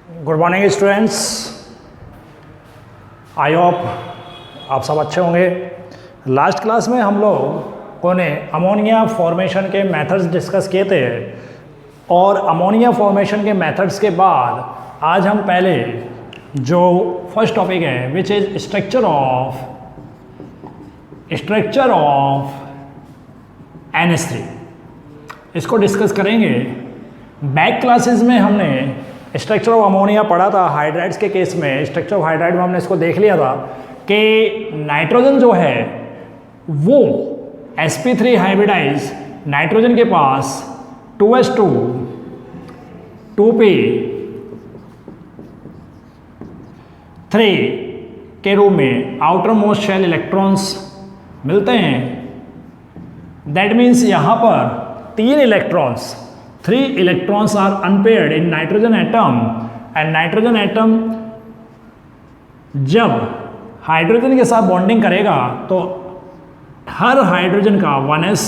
Good morning students, I hope आप सब अच्छे होंगे। लास्ट क्लास में हम लोगों ने अमोनिया फॉर्मेशन के मेथड्स डिस्कस किए थे और अमोनिया फॉर्मेशन के मेथड्स के बाद आज हम पहले जो फर्स्ट टॉपिक है which is structure of NH3 इसको डिस्कस करेंगे। बैक क्लासेस में हमने स्ट्रक्चर ऑफ अमोनिया पढ़ा था हाइड्राइड्स के केस में। स्ट्रक्चर ऑफ हाइड्राइड में हमने इसको देख लिया था कि नाइट्रोजन जो है वो sp3 हाइब्रिडाइज नाइट्रोजन के पास 2s2 2p3 के रूप में आउटर मोस्ट शेल इलेक्ट्रॉन्स मिलते हैं। दैट मीन्स यहाँ पर 3 electrons 3 electrons are unpaired in nitrogen atom and nitrogen atom जब हाइड्रोजन के साथ बॉन्डिंग करेगा तो हर हाइड्रोजन का 1s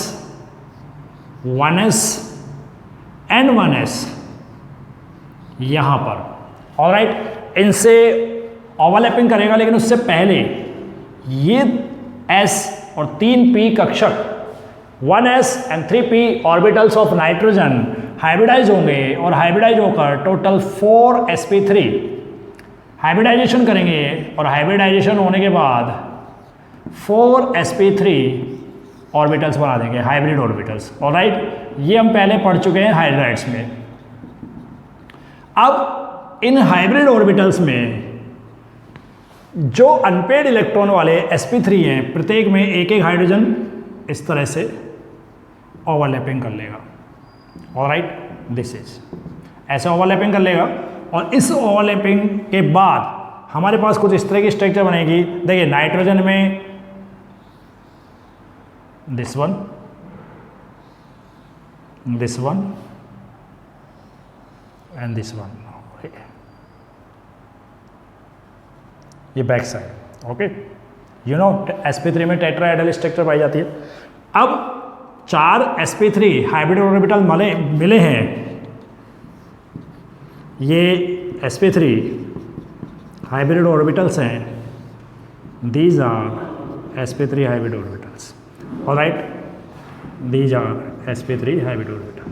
and 1s यहाँ पर ऑलराइट इनसे ओवरलैपिंग करेगा, लेकिन उससे पहले ये s और 3p कक्षक 1s and 3p orbitals of nitrogen hybridize होंगे और हाइब्रिडाइज होकर टोटल 4 sp3 हाइब्रिडाइजेशन करेंगे और हाइब्रिडाइजेशन होने के बाद 4 sp3 ऑर्बिटल्स बना देंगे, हाइब्रिड ऑर्बिटल्स। ऑलराइट, ये हम पहले पढ़ चुके हैं हाइड्राइड्स में। अब इन हाइब्रिड ऑर्बिटल्स में जो अनपेड इलेक्ट्रॉन वाले sp3 हैं, प्रत्येक में एक एक हाइड्रोजन इस तरह से ओवरलैपिंग कर लेगा। ऑलराइट, दिस इज ऐसे ओवरलैपिंग कर लेगा और इस ओवरलैपिंग के बाद हमारे पास कुछ इस तरह की स्ट्रक्चर बनेगी। देखिए नाइट्रोजन में this one and this one, ये back side. Okay, you know sp3 में टेट्राहेड्रल स्ट्रक्चर पाई जाती है। अब 4 sp3 हाइब्रिड ऑर्बिटल मिले हैं। ये sp3 हाइब्रिड ऑर्बिटल्स हैं, these are sp3 hybrid orbitals. Alright, these are sp3 hybrid orbital.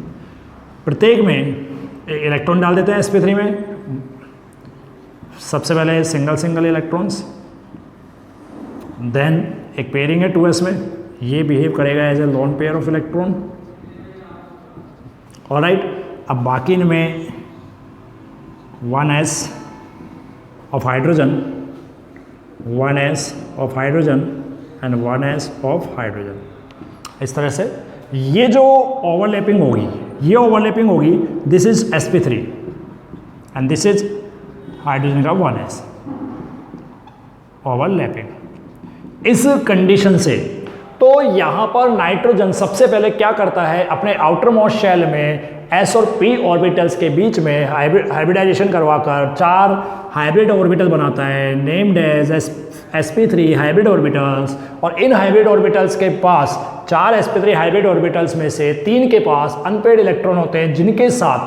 प्रत्येक में इलेक्ट्रॉन डाल देते हैं sp3 में। सबसे पहले सिंगल इलेक्ट्रॉन्स, देन एक पेयरिंग है 2s में, ये बिहेव करेगा as a lone pair of electron. Alright, अब बाकी में 1s of hydrogen, 1s of hydrogen and 1s of hydrogen. इस तरह से ये जो ओवरलैपिंग होगी, this is sp3 and this is hydrogen का 1s ओवरलैपिंग। इस कंडीशन से तो यहाँ पर नाइट्रोजन सबसे पहले क्या करता है, अपने आउटर मोस्ट शेल में s और p ऑर्बिटल्स के बीच में हाइब्रिडाइजेशन करवाकर 4 हाइब्रिड ऑर्बिटल बनाता है, named as sp3 hybrid orbitals. और इन हाइब्रिड ऑर्बिटल्स के पास 4 sp3 हाइब्रिड ऑर्बिटल्स में से 3 के पास अनपेड इलेक्ट्रॉन होते हैं, जिनके साथ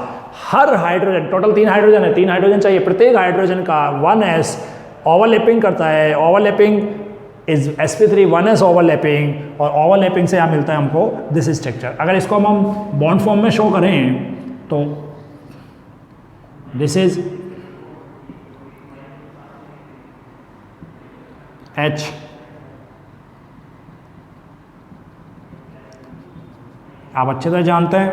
हर हाइड्रोजन, टोटल 3 हाइड्रोजन है, 3 हाइड्रोजन चाहिए, प्रत्येक हाइड्रोजन का 1s ओवरलैपिंग करता है। Overlapping is sp3 1s overlapping, और ओवरलैपिंग से यहाँ मिलता है हमको दिस स्ट्रक्चर। अगर इसको हम बॉन्ड फॉर्म में शो करें तो दिस इज H, आप अच्छे तरह जानते हैं,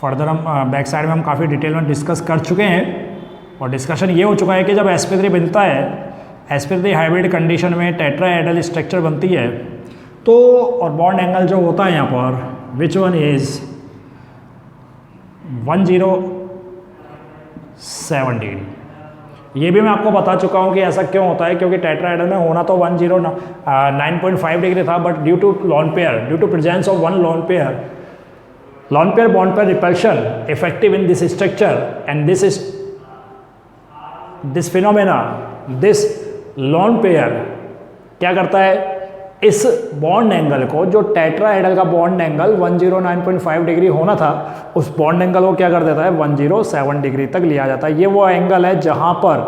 फर्दर हम बैक साइड में हम काफ़ी डिटेल में डिस्कस कर चुके हैं और डिस्कशन ये हो चुका है कि जब sp3 बनता है, sp3 हाइब्रिड कंडीशन में टेट्राहेड्रल स्ट्रक्चर बनती है तो, और बॉन्ड एंगल जो होता है यहाँ पर विच वन इज 107 डिग्री। ये भी मैं आपको बता चुका हूँ कि ऐसा क्यों होता है, क्योंकि टेट्राहेड्रल में होना तो 109.5 डिग्री था, but due to presence of 1 lone pair bond pair repulsion effective in this structure and this phenomena, this lone pair क्या करता है, इस बॉन्ड एंगल को, जो टेट्राहेड्रल का बॉन्ड एंगल 109.5 डिग्री होना था, उस बॉन्ड एंगल को क्या कर देता है 107 डिग्री तक लिया जाता है। ये वो एंगल है जहां पर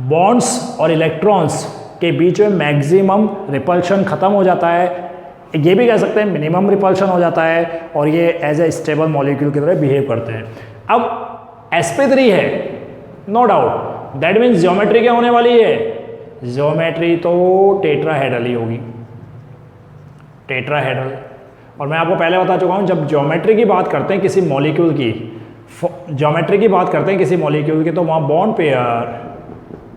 बॉन्ड्स और इलेक्ट्रॉन्स के बीच में मैक्सिमम रिपल्शन खत्म हो जाता है, ये भी कह सकते हैं मिनिमम रिपल्शन हो जाता है, और ये एज ए स्टेबल मॉलिक्यूल की तरह बिहेव करते हैं। अब sp3 है, no doubt, that means geometry क्या होने वाली है, ज्योमेट्री तो टेट्राहेड्रल ही होगी, टेट्राहेड्रल। और मैं आपको पहले बता चुका हूँ, जब ज्योमेट्री की बात करते हैं किसी मॉलिक्यूल की, ज्योमेट्री की बात करते हैं किसी मॉलिक्यूल की, तो वहाँ bond pair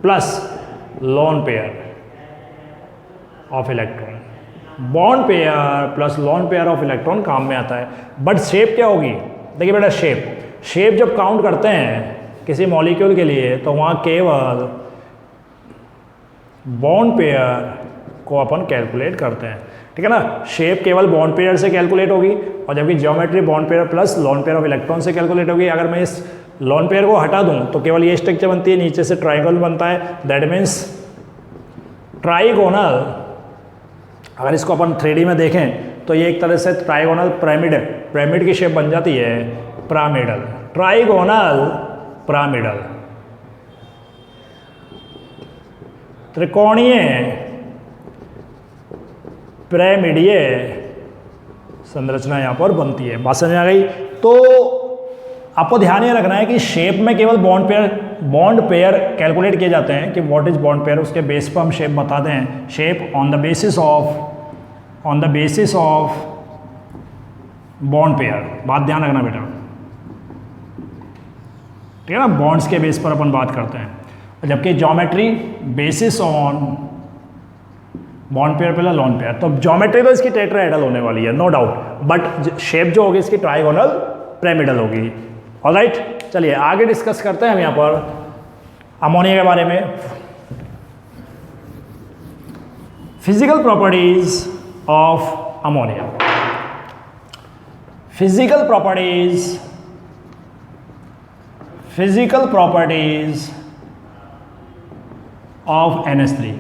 plus lone pair of electron, bond pair plus lone pair of electron काम में आता है। बट शेप क्या होगी, देखिए बेटा, शेप जब काउंट करते हैं किसी मॉलिक्यूल के लिए, तो वहाँ केवल बॉन्ड पेयर को अपन कैलकुलेट करते हैं, ठीक है ना। शेप केवल बॉन्ड पेयर से कैलकुलेट होगी, और जबकि geometry bond pair plus lone pair of electron से कैलकुलेट होगी। अगर मैं इस लोन पेयर को हटा दूं तो केवल ये स्ट्रक्चर बनती है, नीचे से ट्राइंगल बनता है, दैट मीन्स ट्राइगोनल। अगर इसको अपन 3D में देखें तो ये एक तरह से ट्राइगोनल पिरामिड की शेप बन जाती है, पिरामिडल, ट्राइगोनल पिरामिडल, त्रिकोणीय पिरामिडीय संरचना यहाँ पर बनती है। बात समझ आ गई। तो आपको ध्यान ये रखना है कि शेप में केवल बॉन्ड पेयर कैलकुलेट किए जाते हैं कि व्हाट इज बॉन्ड पेयर, उसके बेस पर हम शेप बता दें, shape on the basis of bond pair. बात ध्यान रखना बेटा, ठीक है ना, बॉन्ड्स के बेस पर अपन बात करते हैं, जबकि geometry basis on bond pair पहला लोन पेयर। तो ज्योमेट्री तो इसकी टेट्राहेड्रल होने वाली है, नो डाउट, बट शेप जो होगी इसकी ट्राइगोनल पिरामिडल होगी। ऑलराइट, चलिए आगे डिस्कस करते हैं हम यहाँ पर अमोनिया के बारे में। Physical properties of ammonia, physical properties of NH3।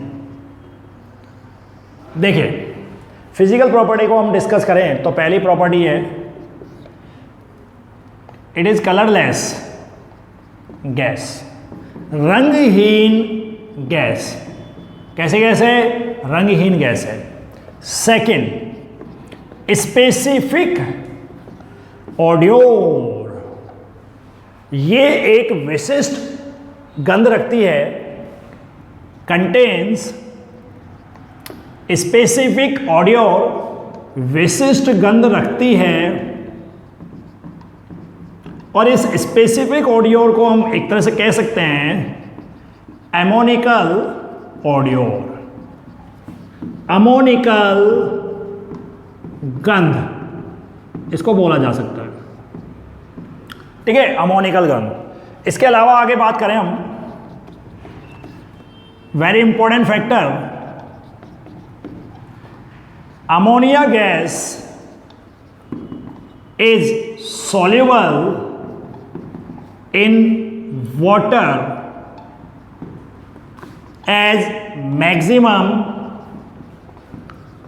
देखिए, फिजिकल प्रॉपर्टी को हम डिस्कस करें तो पहली प्रॉपर्टी है, इट इज कलरलेस गैस, रंगहीन गैस। कैसे रंगहीन गैस है। सेकंड, स्पेसिफिक ऑडियोर, ये एक विशिष्ट गंध रखती है, कंटेन्स स्पेसिफिक ऑडियोर, विशिष्ट गंध रखती है, और इस स्पेसिफिक ऑडियोर को हम एक तरह से कह सकते हैं एमोनिकल ऑडियोर, अमोनिकल गंध इसको बोला जा सकता है, ठीक है, अमोनिकल गंध। इसके अलावा आगे बात करें हम, very important factor, ammonia gas is soluble in water as maximum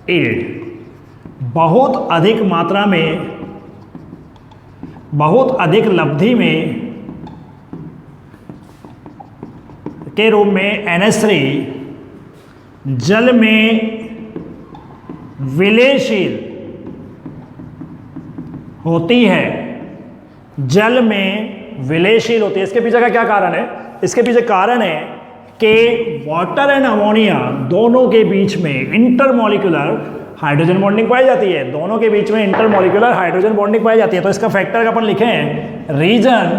yield, बहुत अधिक मात्रा में, बहुत अधिक लब्धि में के रूप में NH3 जल में विलयशील होती है, जल में विलयशील होती है। इसके पीछे का क्या कारण है? इसके पीछे कारण है कि वाटर एंड अमोनिया दोनों के बीच में इंटरमॉलिक्यूलर हाइड्रोजन बॉन्डिंग पाई जाती है, दोनों के बीच में इंटरमॉलिक्यूलर हाइड्रोजन बॉन्डिंग पाई जाती है। तो इसका फैक्टर अपन लिखें, reason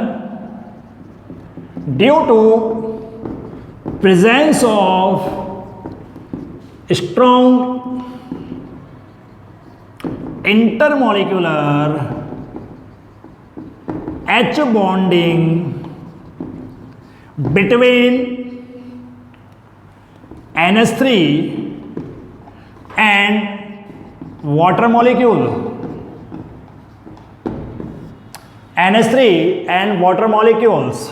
due to presence of strong intermolecular H bonding between NH3 and water molecule, NH3 and water molecules।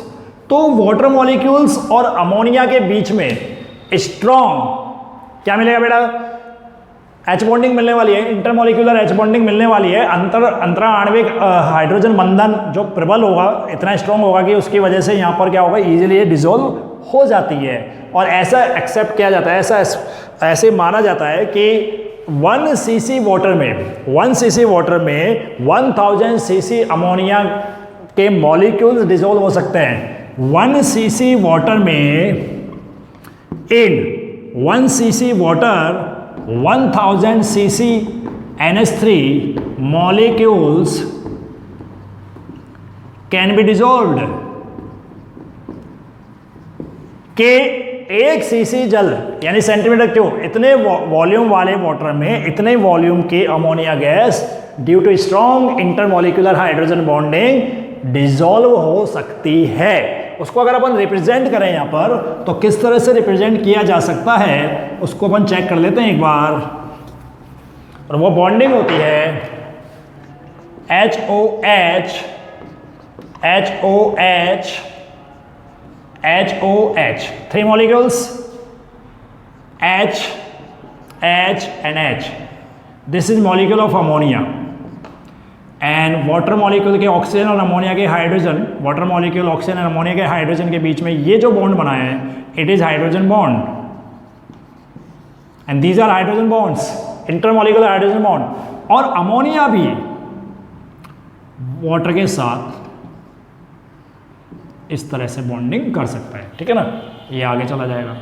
तो वाटर मॉलिक्यूल्स और अमोनिया के बीच में स्ट्रॉन्ग क्या मिलेगा बेटा? एच बॉन्डिंग मिलने वाली है, इंटरमोलिकुलर एच बॉन्डिंग मिलने वाली है, अंतरा आणविक हाइड्रोजन बंधन जो प्रबल होगा, इतना स्ट्रॉन्ग होगा कि उसकी वजह से यहाँ पर क्या होगा, इजीली ये डिजोल्व हो जाती है। और ऐसा एक्सेप्ट किया जाता है, ऐसे माना जाता है कि 1 cc वाटर में 1000 cc अमोनिया के मॉलिक्यूल्स डिजोल्व हो सकते हैं। 1 cc वाटर में, इन 1 cc water 1000 cc NH3 molecules can be dissolved, के 1 cc जल यानी सेंटीमीटर क्यूब इतने वॉल्यूम वाले वाटर में इतने वॉल्यूम की ammonia gas due to strong intermolecular hydrogen bonding dissolve हो सकती है। उसको अगर अपन रिप्रेजेंट करें यहाँ पर तो किस तरह से रिप्रेजेंट किया जा सकता है उसको अपन चेक कर लेते हैं एक बार। और वो बॉन्डिंग होती है HOH 3 molecules H and H. This is molecule of ammonia and water molecule के ऑक्सीजन और अमोनिया के हाइड्रोजन, वाटर मॉलिक्यूल ऑक्सीजन और अमोनिया के हाइड्रोजन के बीच में ये जो बॉन्ड बना है it is hydrogen bond and these are hydrogen bonds, intermolecular hydrogen bond. और अमोनिया भी वाटर के साथ इस तरह से बॉन्डिंग कर सकता है, ठीक है ना, ये आगे चला जाएगा।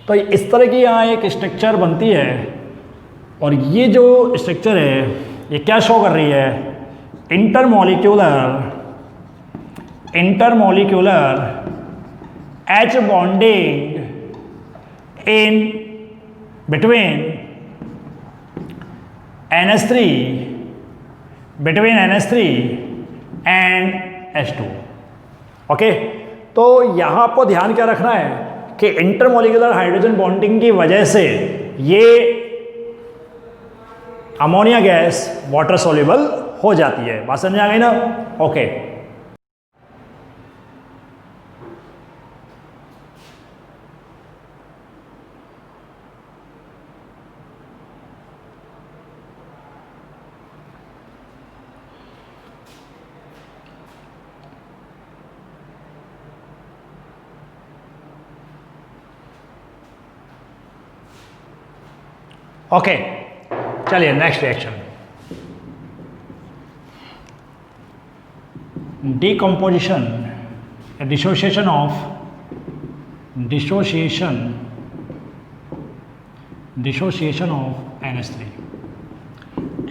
तो इस तरह की यहाँ एक स्ट्रक्चर बनती है और ये जो स्ट्रक्चर है ये क्या शो कर रही है, intermolecular H bonding in between NH3 and H2। Okay, तो यहाँ आपको ध्यान क्या रखना है कि इंटरमोलिकुलर हाइड्रोजन बॉन्डिंग की वजह से ये अमोनिया गैस वाटर सोल्यूबल हो जाती है। बात समझ आ गई ना? ओके, ओके, चलिए next reaction, decomposition, dissociation of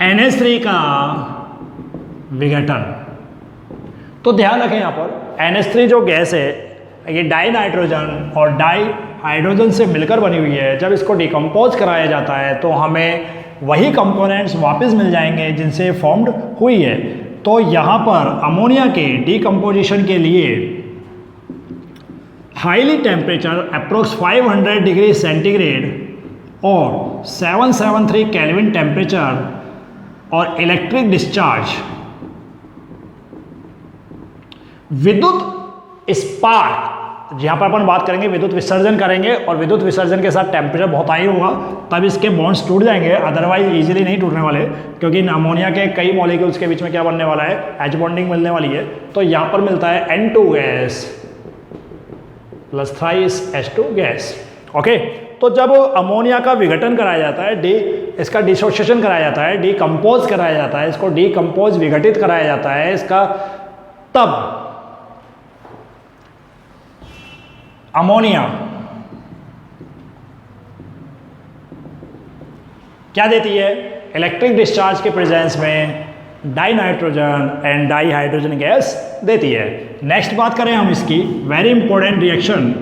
NH3 का विघटन। तो ध्यान रखें यहाँ पर NH3 जो गैस है ये डाई नाइट्रोजन और डाई हाइड्रोजन से मिलकर बनी हुई है। जब इसको डिकम्पोज कराया जाता है तो हमें वही कंपोनेंट्स वापस मिल जाएंगे जिनसे फॉर्म्ड हुई है। तो यहाँ पर अमोनिया के डिकम्पोजिशन के लिए highly temperature approx 500 degree centigrade और 773 केल्विन टेम्परेचर और इलेक्ट्रिक डिस्चार्ज, विद्युत स्पार्क, जहाँ पर अपन बात करेंगे विद्युत विसर्जन करेंगे और विद्युत विसर्जन के साथ टेम्परेचर बहुत हाई होगा तब इसके बॉन्ड्स टूट जाएंगे, अदरवाइज इजीली नहीं टूटने वाले, क्योंकि अमोनिया के कई मॉलिक्यूल्स के बीच में क्या बनने वाला है, एच बॉन्डिंग मिलने वाली है। तो यहाँ पर मिलता है N2 gas plus thrice H2 gas. Okay, तो जब अमोनिया का विघटन कराया जाता है, इसका डिसोसिएशन कराया जाता है, डिकम्पोज कराया जाता है, इसको डिकम्पोज विघटित कराया जाता है इसका, तब अमोनिया क्या देती है, इलेक्ट्रिक डिस्चार्ज के प्रेजेंस में die nitrogen and di hydrogen gas देती है। नेक्स्ट बात करें हम इसकी, very important reaction,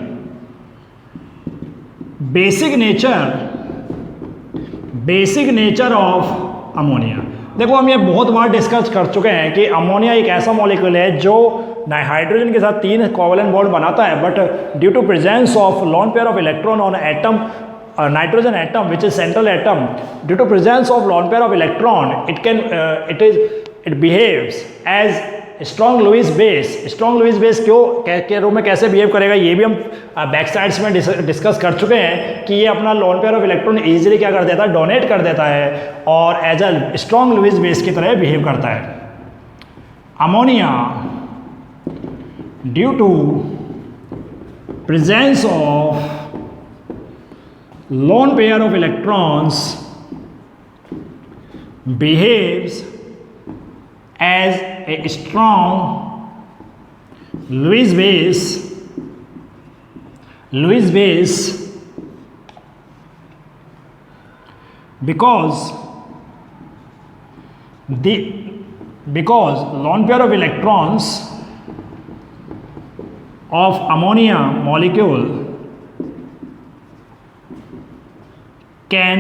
basic nature of ammonia. देखो हम ये बहुत बार डिस्कस कर चुके हैं कि अमोनिया एक ऐसा मॉलिक्यूल है जो हाइड्रोजन के साथ 3 कोवलेंट बॉन्ड बनाता है, but due to presence of lone pair of electron on atom, nitrogen atom which is central atom, due to presence of lone pair of electron it behaves as strong Lewis base. Strong Lewis base क्यों के रूप में कैसे behave करेगा ये भी हम back sides में डिस्कस कर चुके हैं कि ये अपना lone pair of electron easily क्या कर देता है, डोनेट कर देता है और as a strong Lewis base की तरह बिहेव करता है। Ammonia due to presence of lone pair of electrons behaves as a strong Lewis base because lone pair of electrons of ammonia molecule can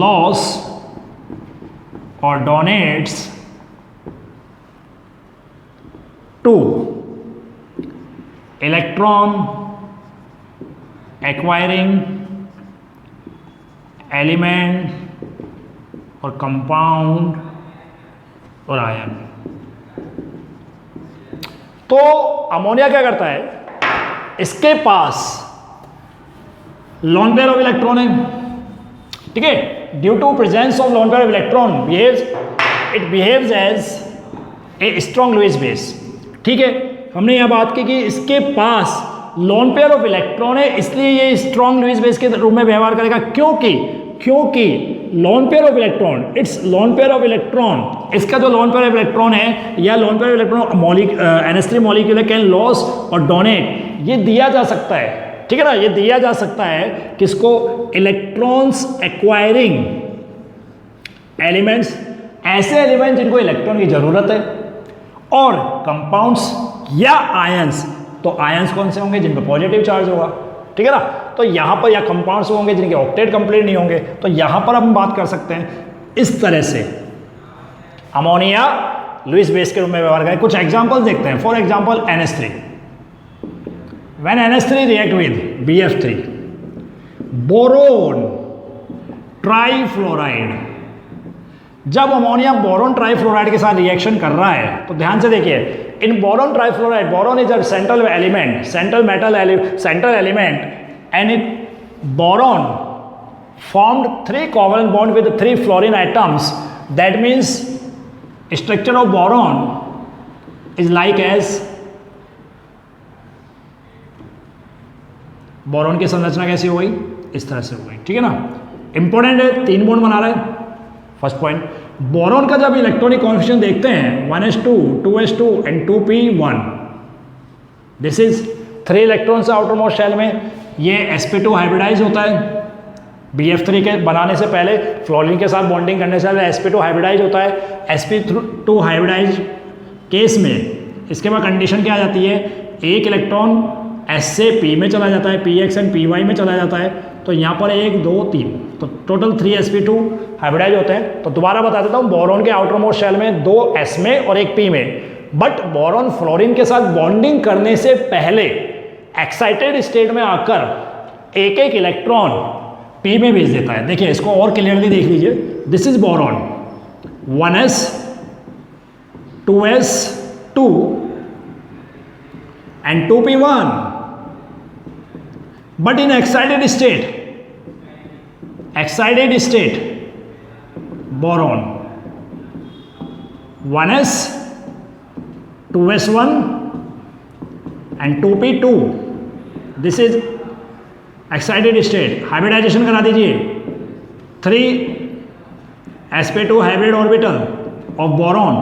lose or donates to electron acquiring element or compound और ion. तो ammonia क्या करता है, इसके पास lone pair of electron है, ठीक है, due to presence of lone pair of electron it behaves as a strong Lewis base. ठीक है, हमने यह बात की कि इसके पास लॉन पेयर ऑफ इलेक्ट्रॉन है इसलिए ये स्ट्रॉन्ग लुईस बेस के रूप में व्यवहार करेगा। क्योंकि lawn pair of electron, it's lawn pair of electron, इसका जो लॉन पेयर ऑफ इलेक्ट्रॉन है या lawn pair of electron NH3 molecule can loss और डोनेट, ये दिया जा सकता है, ठीक है ना, ये दिया जा सकता है किसको, इलेक्ट्रॉन्स एक्वायरिंग एलिमेंट्स, ऐसे एलिमेंट जिनको इलेक्ट्रॉन की जरूरत है, और कंपाउंड्स या आयंस। तो आयंस कौन से होंगे, जिन पर पॉजिटिव चार्ज होगा, ठीक है ना। तो यहां पर या कंपाउंड्स होंगे जिनके ऑक्टेट कंप्लीट नहीं होंगे। तो यहां पर हम बात कर सकते हैं इस तरह से अमोनिया लुईस बेस के रूप में व्यवहार करें। कुछ एग्जांपल्स देखते हैं। For example NH3, when NH3 react with BF3, boron trifluoride, जब अमोनिया बोरोन ट्राइफ्लोराइड के साथ रिएक्शन कर रहा है तो ध्यान से देखिए, in boron trifluoride, boron is a central element, central element, and it boron formed 3 covalent bond with 3 fluorine atoms. That means structure of boron is like as, boron की संरचना कैसी हो गई, इस तरह से हो गई, ठीक है ना। इंपॉर्टेंट है, 3 बॉन्ड बना रहा है। फर्स्ट पॉइंट, बोरॉन का जब इलेक्ट्रॉनिक कॉन्फिगरेशन देखते हैं 1s2 2s2 and 2p1, this is 3 electrons outermost shell में, ये sp2 हाइब्रिडाइज होता है। BF3 के बनाने से पहले फ्लोरीन के साथ बॉन्डिंग करने से पहले sp2 हाइब्रिडाइज होता है। sp2 हाइब्रिडाइज केस में इसके बाद कंडीशन क्या आ जाती है, एक इलेक्ट्रॉन S से P में चला जाता है, px एंड py में चला जाता है। तो यहाँ पर 1 2 3, तो टोटल 3 sp2 हाइब्रिडाइज होते हैं। तो दोबारा बता देता हूँ, बोरॉन के आउटर मोस्ट शेल में 2 S में और 1 P में, बट बोरॉन फ्लोरीन के साथ बॉन्डिंग करने से पहले एक्साइटेड स्टेट में आकर एक एक इलेक्ट्रॉन P में भेज देता है। देखिए इसको और क्लियरली देख लीजिए, this is boron 1s 2s 2 and 2p1, but in excited state boron 1s 2s1 and 2p2, this is excited state। Hybridization करा दीजिए, 3 sp2 hybrid orbital of boron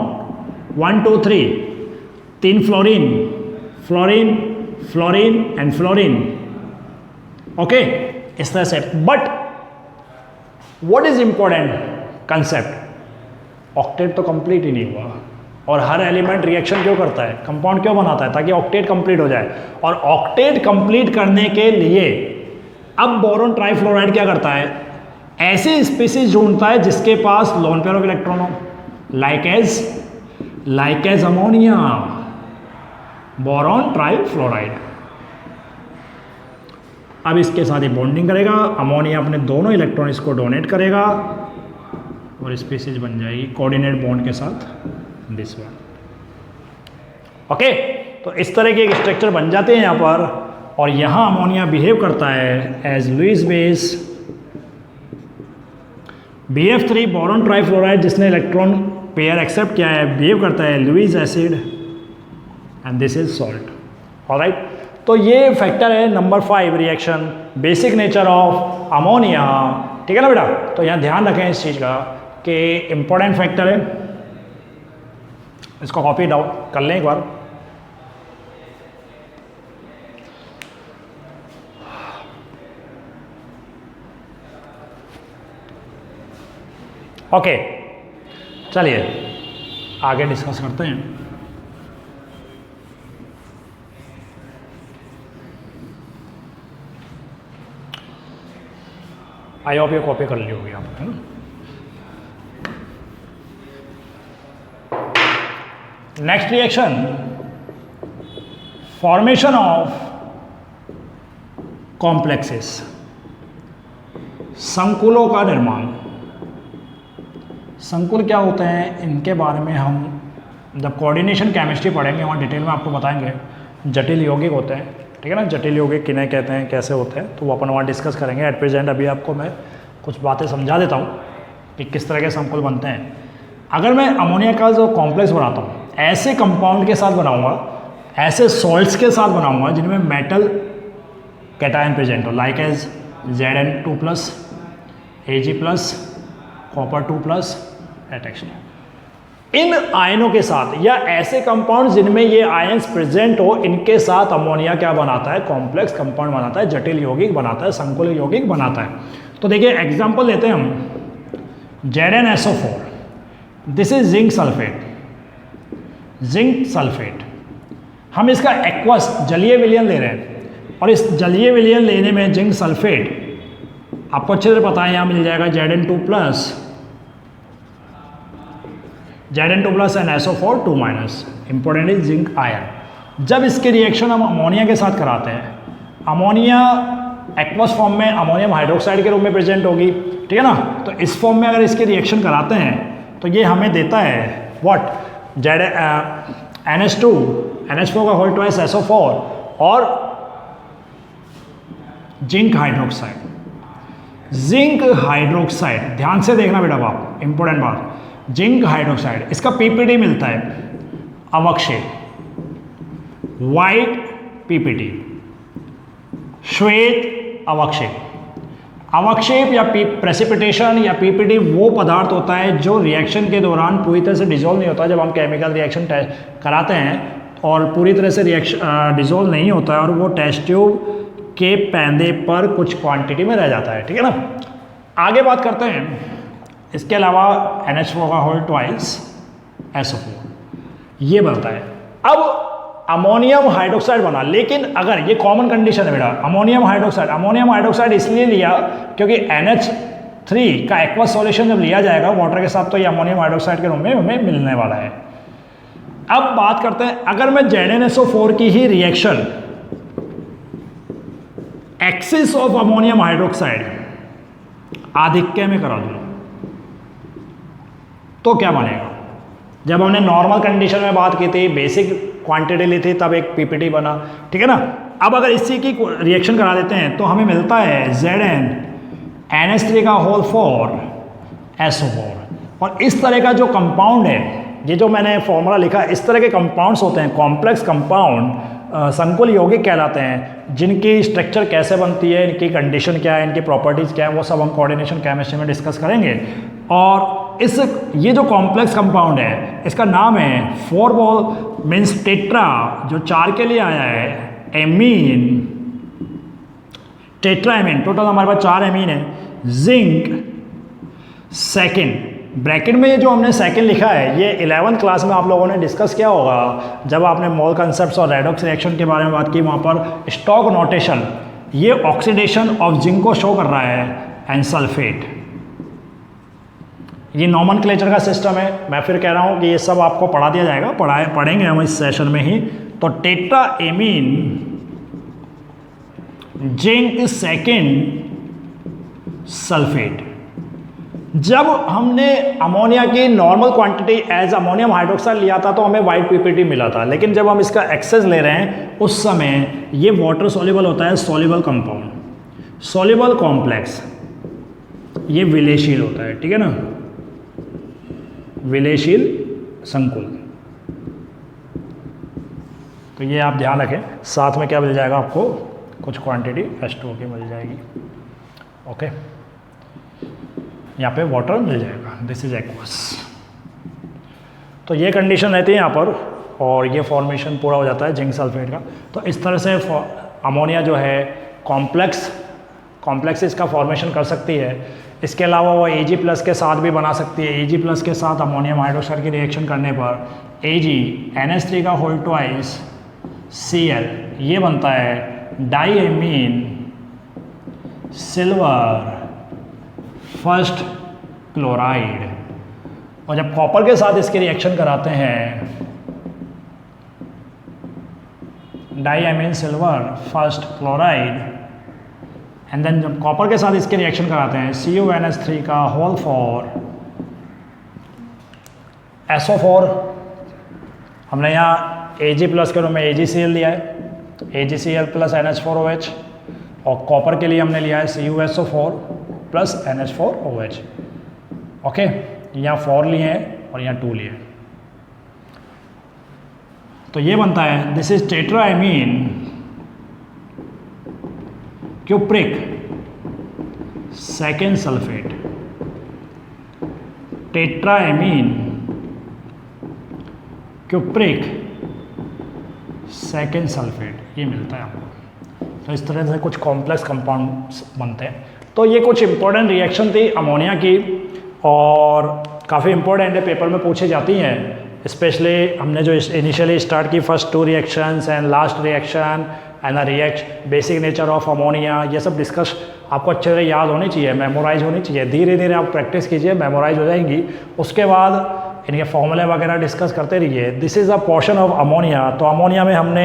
1 2 3, 3 fluorine and fluorine, okay, इस तरह से। But what is important concept, octet तो complete ही नहीं हुआ, और हर एलिमेंट रिएक्शन क्यों करता है, कंपाउंड क्यों बनाता है, ताकि ऑक्टेट कंप्लीट हो जाए। और ऑक्टेट कंप्लीट करने के लिए अब बोरॉन ट्राइफ्लोराइड क्या करता है, ऐसी स्पीसीज ढूंढता है जिसके पास लोन पेयर ऑफ इलेक्ट्रॉन हो, like as ammonia, boron trifluoride. अब इसके साथ ही बॉन्डिंग करेगा, अमोनिया अपने दोनों इलेक्ट्रॉन इसको डोनेट करेगा और स्पीसीज बन जाएगी कोऑर्डिनेट बॉन्ड के साथ दिस वन। ओके, तो इस तरह के एक स्ट्रक्चर बन जाते हैं यहाँ पर, और यहाँ अमोनिया बिहेव करता है as Lewis base BF3 boron trifluoride, जिसने इलेक्ट्रॉन पेयर एक्सेप्ट किया है, बिहेव करता है Lewis acid and this is salt. Alright, तो ये फैक्टर है number 5 reaction, basic nature of ammonia. ठीक है ना बेटा, तो यहाँ ध्यान रखें इस चीज़ का कि इंपॉर्टेंट फैक्टर है, इसको कॉपी डाउन कर लें एक बार। ओके, चलिए आगे डिस्कस करते हैं। आई होप ये कॉपी कर ली होगी आपने, है ना। Next reaction, formation of complexes, संकुलों का निर्माण। संकुल क्या होते हैं, इनके बारे में हम जब कोऑर्डिनेशन केमिस्ट्री पढ़ेंगे वहाँ डिटेल में आपको बताएंगे। जटिल यौगिक होते हैं, ठीक है ना, जटिल यौगिक किन्हें कहते हैं, कैसे होते हैं, तो वो अपन वहाँ डिस्कस करेंगे। एट प्रेजेंट अभी आपको मैं कुछ बातें समझा देता हूँ कि किस तरह के संकुल बनते हैं। अगर मैं अमोनिया का जो कॉम्प्लेक्स बनाता हूँ, ऐसे कंपाउंड के साथ बनाऊँगा, ऐसे सॉल्ट्स के साथ बनाऊँगा जिनमें मेटल कैटायन प्रेजेंट हो, like as Zn2+, Ag+, copper 2+, etc. इन आयनों के साथ या ऐसे कंपाउंड जिनमें ये आयंस प्रेजेंट हो, इनके साथ अमोनिया क्या बनाता है, कॉम्प्लेक्स कंपाउंड बनाता है, जटिल यौगिक बनाता है, संकुल यौगिक बनाता है। तो देखिए एग्जांपल लेते हैं हम, ZnSO4, this is zinc sulphate, zinc sulphate. हम इसका एक्वस जलीय विलयन ले रहे हैं, और इस जलीय विलयन लेने में जिंक सल्फेट आपको अच्छे से पता है, यहाँ मिल जाएगा Zn2+, Zn2+ and SO4 2-, important is zinc ion. जब इसके रिएक्शन हम अमोनिया के साथ कराते हैं, अमोनिया एक्वस फॉर्म में अमोनियम हाइड्रोक्साइड के रूप में प्रेजेंट होगी, ठीक है ना। तो इस फॉर्म में अगर इसके रिएक्शन कराते हैं तो ये हमें देता है व्हाट, NH2, NH4 का होल ट्वाइस SO4 और जिंक हाइड्रोक्साइड। जिंक हाइड्रोक्साइड, ध्यान से देखना बेटा बाप, इंपॉर्टेंट बात, जिंक हाइड्रोक्साइड, इसका पीपीटी मिलता है अवक्षेप, वाइट पीपीटी, श्वेत अवक्षेप। अवक्षेप या प्रेसिपिटेशन या पीपीटी वो पदार्थ होता है जो रिएक्शन के दौरान पूरी तरह से डिजोल्व नहीं होता। जब हम केमिकल रिएक्शन कराते हैं और पूरी तरह से रिएक्शन डिजोल्व नहीं होता है और वो टेस्ट ट्यूब के पैंदे पर कुछ क्वांटिटी में रह जाता है, ठीक है ना। आगे बात करते हैं, इसके अलावा NH4 का होल ट्वाइस SO4 ये बनता है। अब अमोनियम हाइड्रोक्साइड बना, लेकिन अगर ये कॉमन कंडीशन है बेटा, अमोनियम हाइड्रोक्साइड इसलिए लिया क्योंकि NH3 का एक्वस सॉल्यूशन जब लिया जाएगा वाटर के साथ तो ये अमोनियम हाइड्रोक्साइड के रूप में हमें मिलने वाला है। अब बात करते हैं, अगर मैं ZnSO4 की ही reaction excess of ammonium hydroxide आधिक्य में करा दूं तो क्या बनेगा। जब हमने नॉर्मल कंडीशन में बात की थी, बेसिक क्वांटिटी ली थी, तब एक पीपीटी बना, ठीक है ना। अब अगर इसी की रिएक्शन करा देते हैं तो हमें मिलता है ZnNH3 का होल 4 SO4। और इस तरह का जो कंपाउंड है, ये जो मैंने फॉर्मूला लिखा, इस तरह के कंपाउंड्स होते हैं, कॉम्प्लेक्स कंपाउंड संकुल यौगिक कहलाते हैं, जिनकी स्ट्रक्चर कैसे बनती है, इनकी कंडीशन क्या है, इनकी प्रॉपर्टीज़ क्या है, वो सब हम कोऑर्डिनेशन केमिस्ट्री में डिस्कस करेंगे। और ये जो कॉम्प्लेक्स कंपाउंड है, इसका नाम है 4 बॉल मीन्स टेट्रा, जो 4 के लिए आया है, एमीन, टेट्रा एमीन। टोटल हमारे पास 4 एमीन है। जिंक सेकेंड, ब्रैकेट में ये जो हमने सेकंड लिखा है, ये 11th क्लास में आप लोगों ने डिस्कस किया होगा जब आपने मोल कंसेप्ट्स और रेडॉक्स रिएक्शन के बारे में बात की। वहाँ पर स्टॉक नोटेशन, ये ऑक्सीडेशन ऑफ जिंक को शो कर रहा है, एंड सल्फेट। ये नॉमेनक्लेचर का सिस्टम है। मैं फिर कह रहा हूँ कि ये सब आपको पढ़ा दिया जाएगा, पढ़ेंगे हम इस सेशन में ही। तो tetra amine, zinc second, sulphate. जब हमने अमोनिया की normal quantity as ammonium hydroxide लिया था तो हमें वाइट पीपीटी मिला था, लेकिन जब हम इसका एक्सेस ले रहे हैं उस समय ये वाटर सॉल्युबल होता है, सॉल्युबल कंपाउंड, सॉल्युबल कॉम्प्लेक्स, ये विलेयशील होता है, ठीक है ना, विलेयशील संकुल। तो ये आप ध्यान रखें, साथ में क्या मिल जाएगा आपको, कुछ क्वांटिटी H2O की मिल जाएगी, ओके। यहाँ पे वाटर मिल जाएगा, दिस इज एक्वस। तो ये कंडीशन रहती है यहाँ पर, और ये फॉर्मेशन पूरा हो जाता है जिंक सल्फेट का। तो इस तरह से अमोनिया जो है कॉम्प्लेक्सेस का फॉर्मेशन कर सकती है। इसके अलावा वो Ag+ के साथ भी बना सकती है। Ag+ के साथ अमोनियम हाइड्रोक्साइड की रिएक्शन करने पर Ag NH3 का होल ट्वाइस Cl ये बनता है डाईएमीन सिल्वर फर्स्ट क्लोराइड। और जब कॉपर के साथ इसकी रिएक्शन कराते हैं, diammine silver first chloride, and then जब कॉपर के साथ इसके रिएक्शन कराते हैं CuNH3 का होल 4 SO4, हमने यहाँ Ag+ के रूप में AgCl लिया है, AgCl + NH4OH, और कॉपर के लिए हमने लिया है CuSO4 + NH4OH, ओके। यहाँ 4 लिए हैं और यहाँ 2 लिए हैं, तो ये बनता है, this is tetraammine cupric second sulphate, tetraammine cupric second sulphate, ये मिलता है आपको। तो इस तरह से कुछ कॉम्प्लेक्स कंपाउंड्स बनते हैं। तो ये कुछ इंपॉर्टेंट रिएक्शन थी अमोनिया की, और काफ़ी इंपॉर्टेंट है, पेपर में पूछी जाती हैं। स्पेशली हमने जो इनिशियली स्टार्ट की first 2 reactions and last reaction and basic nature of ammonia, ये सब डिस्कस आपको अच्छे से याद होनी चाहिए, मेमोराइज होनी चाहिए। धीरे धीरे आप प्रैक्टिस कीजिए, मेमोराइज हो जाएंगी। उसके बाद इनके फॉर्मूले वगैरह डिस्कस करते रहिए। This is a portion of ammonia. तो अमोनिया में हमने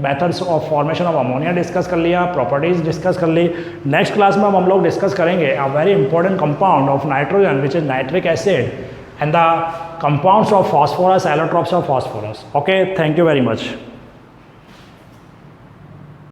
methods of formation of ammonia discuss कर लिया, प्रॉपर्टीज डिस्कस कर ली। नेक्स्ट क्लास में हम लोग डिस्कस करेंगे a very important compound of nitrogen which is nitric acid and the compounds of phosphorus, allotropes of phosphorus. Okay, thank you very much.